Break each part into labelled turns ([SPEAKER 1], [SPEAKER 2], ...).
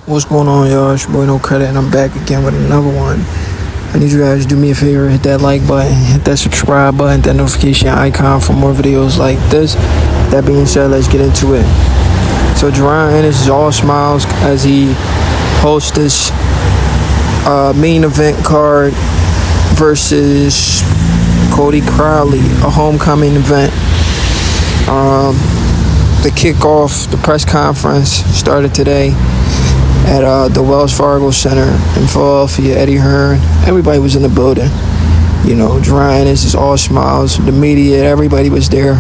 [SPEAKER 1] What's going on, y'all? It's your boy No Credit, and I'm back again with another one. I need you guys to do me a favor, hit that like button, hit that subscribe button, that notification icon for more videos like this. That being said, let's get into it. So Jaron Ennis is all smiles as he hosts this main event card versus Cody Crowley, a homecoming event. The kickoff, the press conference started today at the Wells Fargo Center in Philadelphia. Eddie Hearn, everybody was in the building. You know, Jaron Ennis is all smiles. The media, everybody was there.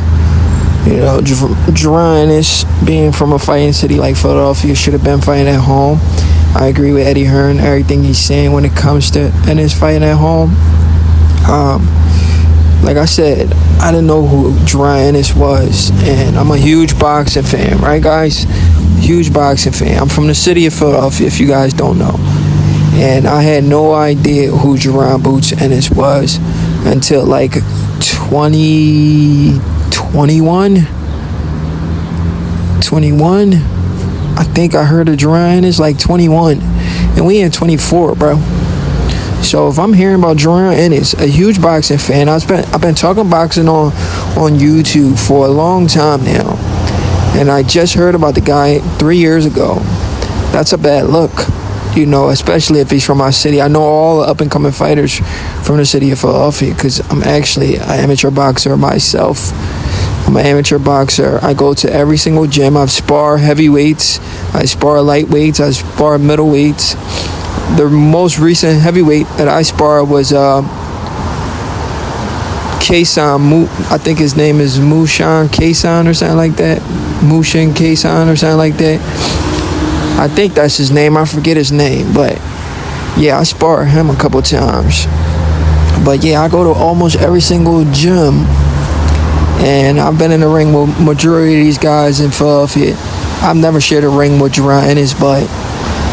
[SPEAKER 1] You know, Jaron Ennis, being from a fighting city like Philadelphia, should have been fighting at home. I agree with Eddie Hearn, everything he's saying when it comes to Ennis fighting at home. Like I said, I didn't know who Jaron Ennis was, and I'm a huge boxing fan, right, guys? Huge boxing fan. I'm from the city of Philadelphia, if you guys don't know. And I had no idea who Jaron Boots Ennis was until like 21. I think I heard of Jaron Ennis like 21. And we in 24, bro. So if I'm hearing about Jaron Ennis, a huge boxing fan, I've been talking boxing on YouTube for a long time now. And I just heard about the guy 3 years ago. That's a bad look, you know, especially if he's from our city. I know all the up-and-coming fighters from the city of Philadelphia because I'm actually an amateur boxer myself. I'm an amateur boxer. I go to every single gym. I've sparred heavyweights. I spar lightweights. I spar middleweights. The most recent heavyweight that I sparred was Kason. I think his name is Mushan Kason or something like that. Mushin Kason or something like that. I think that's his name. I forget his name, but yeah, I sparred him a couple times. But yeah, I go to almost every single gym, and I've been in the ring with majority of these guys in Philadelphia. I've never shared a ring with Jaron Ennis, but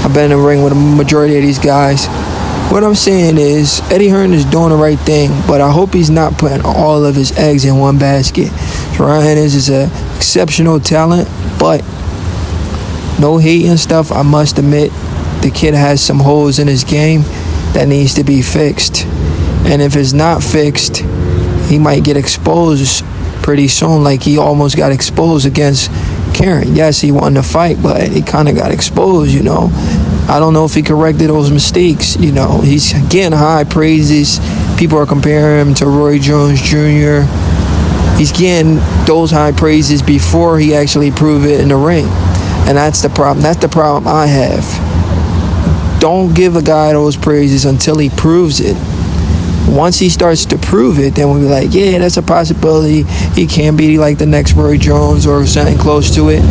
[SPEAKER 1] I've been in the ring with a majority of these guys. What I'm saying is, Eddie Hearn is doing the right thing, but I hope he's not putting all of his eggs in one basket. Jaron Ennis is an exceptional talent, but no hate and stuff. I must admit, the kid has some holes in his game that needs to be fixed. And if it's not fixed, he might get exposed pretty soon, like he almost got exposed against Karen. Yes, he won the fight, but he kind of got exposed, you know. I don't know if he corrected those mistakes, you know. He's getting high praises. People are comparing him to Roy Jones Jr. He's getting those high praises before he actually proved it in the ring. And that's the problem. That's the problem I have. Don't give a guy those praises until he proves it. Once he starts to prove it, then we'll be like, yeah, that's a possibility. He can be like the next Roy Jones or something close to it.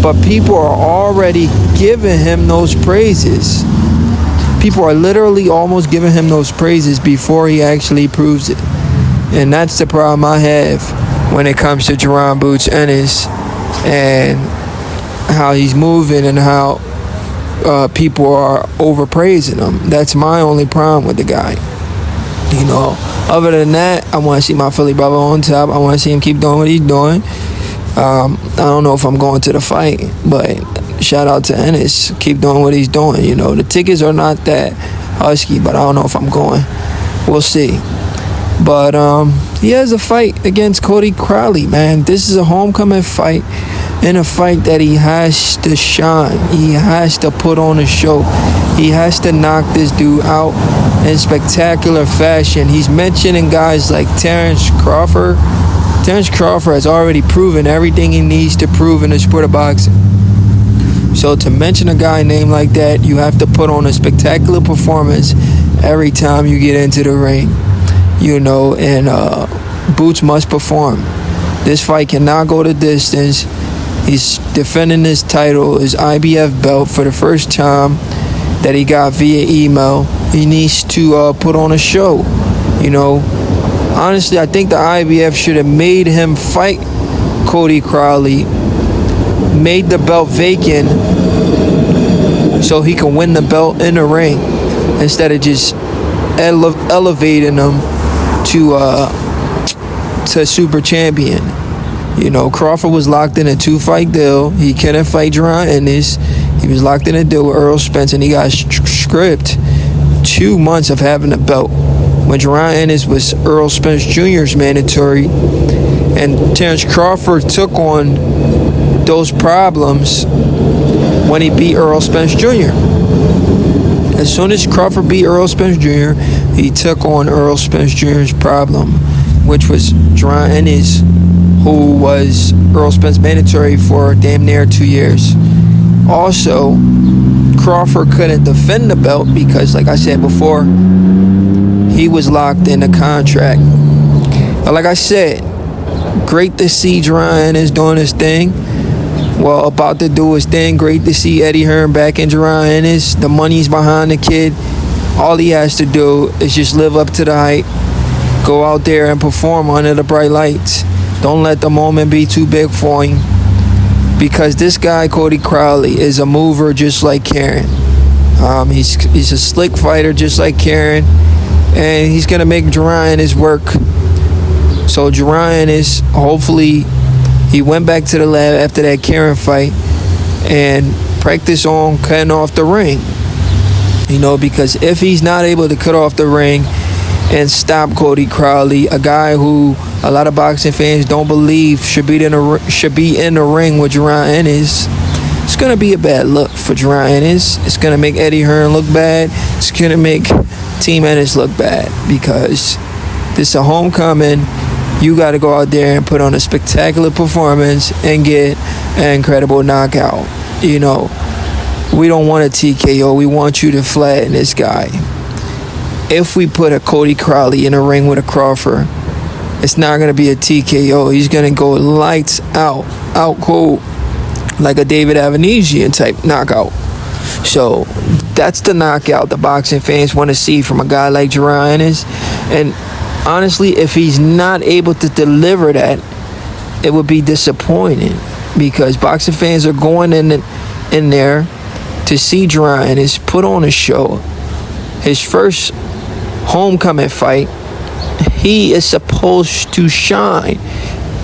[SPEAKER 1] But people are already giving him those praises. People are literally almost giving him those praises before he actually proves it. And that's the problem I have when it comes to Jaron Boots Ennis and how he's moving and how people are overpraising him. That's my only problem with the guy. You know, other than that, I want to see my Philly brother on top. I want to see him keep doing what he's doing. I don't know if I'm going to the fight, but shout out to Ennis. Keep doing what he's doing. You know, the tickets are not that husky, but I don't know if I'm going. We'll see. But he has a fight against Cody Crowley, man. This is a homecoming fight, and a fight that he has to shine. He has to put on a show. He has to knock this dude out in spectacular fashion. He's mentioning guys like Terrence Crawford. Terrence Crawford has already proven everything he needs to prove in the sport of boxing. So to mention a guy named like that, you have to put on a spectacular performance every time you get into the ring. You know, and Boots must perform. This fight cannot go the distance. He's defending his title, his IBF belt, for the first time that he got via email. He needs to put on a show, you know. Honestly, I think the IBF should have made him fight Cody Crowley, made the belt vacant so he can win the belt in the ring instead of just elevating him to super champion. You know, Crawford was locked in a 2-fight deal. He couldn't fight Jaron Ennis. He was locked in a deal with Earl Spence, and he got stripped 2 months of having a belt. When Jaron Ennis was Earl Spence Jr.'s mandatory, and Terrence Crawford took on those problems when he beat Earl Spence Jr. As soon as Crawford beat Earl Spence Jr., he took on Earl Spence Jr.'s problem, which was Jaron Ennis, who was Earl Spence mandatory for damn near 2 years. Also, Crawford couldn't defend the belt because, like I said before, he was locked in a contract. But like I said, great to see Jaron Ennis doing his thing. Well, about to do his thing. Great to see Eddie Hearn back in Jaron Ennis. The money's behind the kid. All he has to do is just live up to the hype. Go out there and perform under the bright lights. Don't let the moment be too big for him. Because this guy, Cody Crowley, is a mover just like Karen. He's a slick fighter just like Karen. And he's going to make Jaron Ennis work. So Jaron Ennis, hopefully, he went back to the lab after that Karen fight and practiced on cutting off the ring. Because if he's not able to cut off the ring and stop Cody Crowley, a guy who a lot of boxing fans don't believe should be in the ring with Jaron Ennis, it's going to be a bad look for Jaron Ennis. It's going to make Eddie Hearn look bad. It's going to make Team Ennis look bad because this is a homecoming. You got to go out there and put on a spectacular performance and get an incredible knockout. We don't want a TKO. We want you to flatten this guy. If we put a Cody Crowley in a ring with a Crawford, it's not going to be a TKO. He's going to go lights out cold, like a David Avanesian type knockout. So that's the knockout the boxing fans want to see from a guy like Jaron Ennis. And honestly, if he's not able to deliver that, it would be disappointing because boxing fans are going in there to see Jaron Ennis put on a show. His first homecoming fight, he is supposed to shine.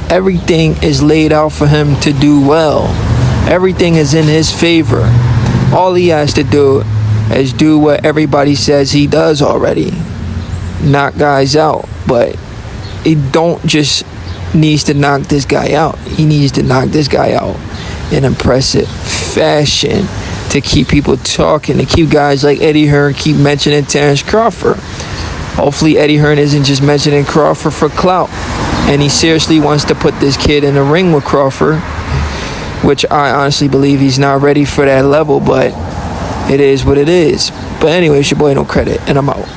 [SPEAKER 1] Everything is laid out for him to do well. Everything is in his favor. All he has to do is do what everybody says he does already. Knock guys out. But he don't just needs to knock this guy out. He needs to knock this guy out in impressive fashion to keep people talking, to keep guys like Eddie Hearn keep mentioning Terrence Crawford. Hopefully Eddie Hearn isn't just mentioning Crawford for clout, and he seriously wants to put this kid in the ring with Crawford, which I honestly believe he's not ready for that level, but it is what it is. But anyway, it's your boy No Credit, and I'm out.